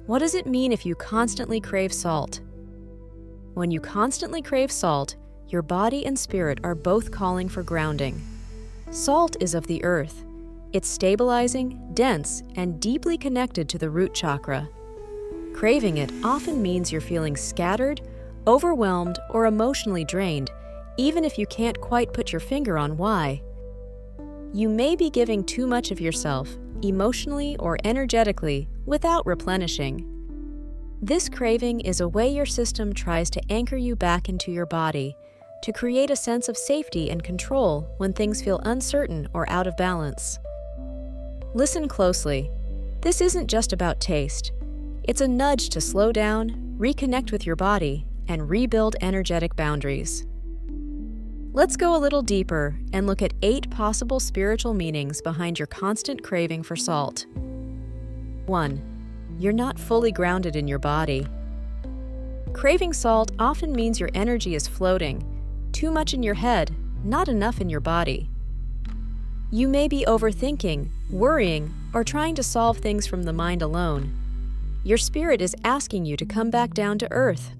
What does it mean if you constantly crave salt? When you constantly crave salt, your body and spirit are both calling for grounding. Salt is of the earth. It's stabilizing, dense, and deeply connected to the root chakra. Craving it often means you're feeling scattered, overwhelmed, or emotionally drained, even if you can't quite put your finger on why. You may be giving too much of yourself, emotionally or energetically, without replenishing. This craving is a way your system tries to anchor you back into your body, to create a sense of safety and control when things feel uncertain or out of balance. Listen closely. This isn't just about taste. It's a nudge to slow down, reconnect with your body, and rebuild energetic boundaries. Let's go a little deeper and look at 8 possible spiritual meanings behind your constant craving for salt. 1. You're not fully grounded in your body. Craving salt often means your energy is floating, too much in your head, not enough in your body. You may be overthinking, worrying, or trying to solve things from the mind alone. Your spirit is asking you to come back down to earth.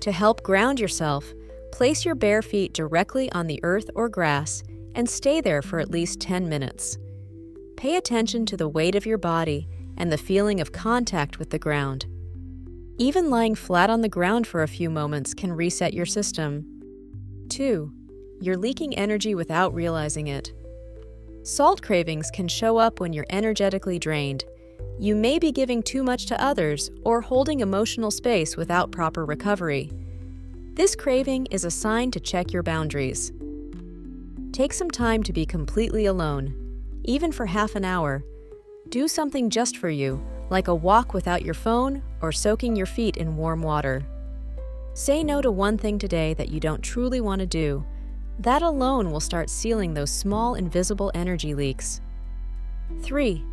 To help ground yourself, place your bare feet directly on the earth or grass and stay there for at least 10 minutes. Pay attention to the weight of your body and the feeling of contact with the ground. Even lying flat on the ground for a few moments can reset your system. 2. You're leaking energy without realizing it. Salt cravings can show up when you're energetically drained. You may be giving too much to others or holding emotional space without proper recovery. This craving is a sign to check your boundaries. Take some time to be completely alone, even for half an hour. Do something just for you, like a walk without your phone or soaking your feet in warm water. Say no to one thing today that you don't truly want to do. That alone will start sealing those small, invisible energy leaks. 3.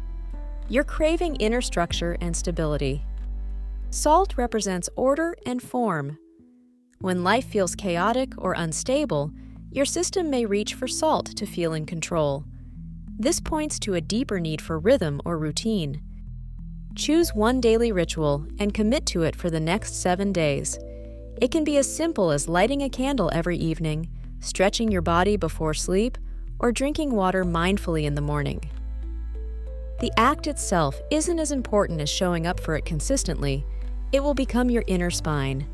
You're craving inner structure and stability. Salt represents order and form. When life feels chaotic or unstable, your system may reach for salt to feel in control. This points to a deeper need for rhythm or routine. Choose one daily ritual and commit to it for the next 7 days. It can be as simple as lighting a candle every evening, stretching your body before sleep, or drinking water mindfully in the morning. The act itself isn't as important as showing up for it consistently. It will become your inner spine.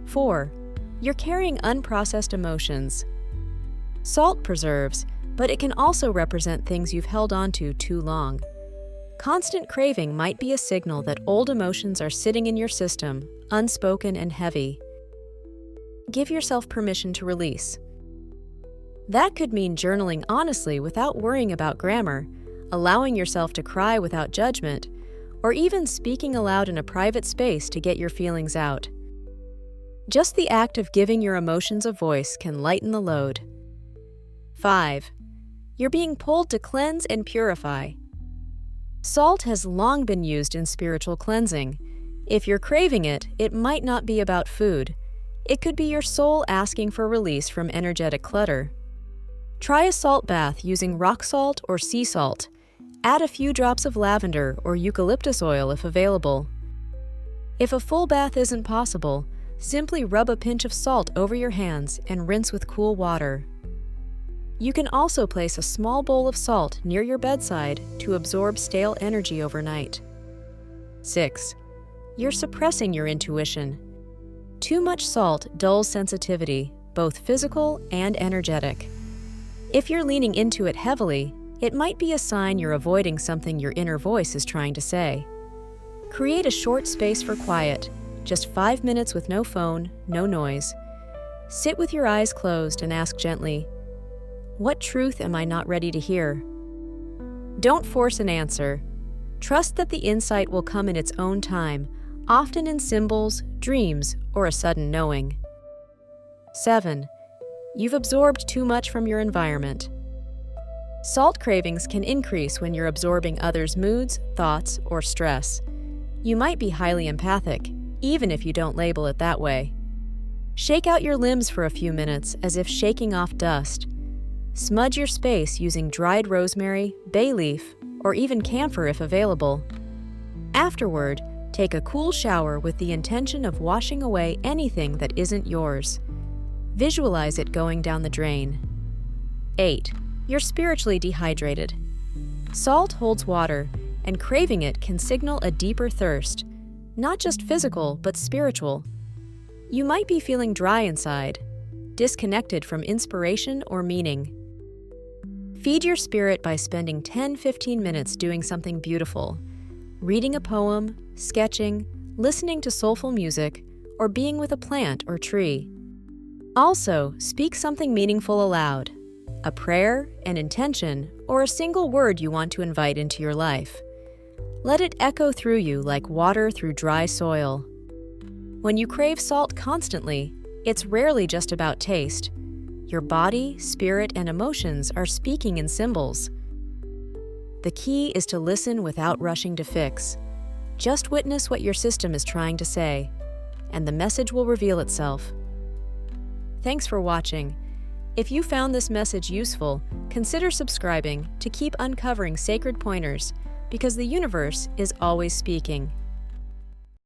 4. You're carrying unprocessed emotions. Salt preserves, but it can also represent things you've held onto too long. Constant craving might be a signal that old emotions are sitting in your system, unspoken and heavy. Give yourself permission to release. That could mean journaling honestly without worrying about grammar, allowing yourself to cry without judgment, or even speaking aloud in a private space to get your feelings out. Just the act of giving your emotions a voice can lighten the load. 5. You're being pulled to cleanse and purify. Salt has long been used in spiritual cleansing. If you're craving it, it might not be about food. It could be your soul asking for release from energetic clutter. Try a salt bath using rock salt or sea salt. Add a few drops of lavender or eucalyptus oil if available. If a full bath isn't possible, simply rub a pinch of salt over your hands and rinse with cool water. You can also place a small bowl of salt near your bedside to absorb stale energy overnight. 6. You're suppressing your intuition. Too much salt dulls sensitivity, both physical and energetic. If you're leaning into it heavily, it might be a sign you're avoiding something your inner voice is trying to say. Create a short space for quiet, just 5 minutes with no phone, no noise. Sit with your eyes closed and ask gently, "What truth am I not ready to hear?" Don't force an answer. Trust that the insight will come in its own time, often in symbols, dreams, or a sudden knowing. 7. You've absorbed too much from your environment. Salt cravings can increase when you're absorbing others' moods, thoughts, or stress. You might be highly empathic, even if you don't label it that way. Shake out your limbs for a few minutes as if shaking off dust. Smudge your space using dried rosemary, bay leaf, or even camphor if available. Afterward, take a cool shower with the intention of washing away anything that isn't yours. Visualize it going down the drain. 8. You're spiritually dehydrated. Salt holds water, and craving it can signal a deeper thirst, not just physical, but spiritual. You might be feeling dry inside, disconnected from inspiration or meaning. Feed your spirit by spending 10-15 minutes doing something beautiful, reading a poem, sketching, listening to soulful music, or being with a plant or tree. Also, speak something meaningful aloud, a prayer, an intention, or a single word you want to invite into your life. Let it echo through you like water through dry soil. When you crave salt constantly, it's rarely just about taste. Your body, spirit, and emotions are speaking in symbols. The key is to listen without rushing to fix. Just witness what your system is trying to say, and the message will reveal itself. Thanks for watching. If you found this message useful, consider subscribing to keep uncovering sacred pointers, because the universe is always speaking.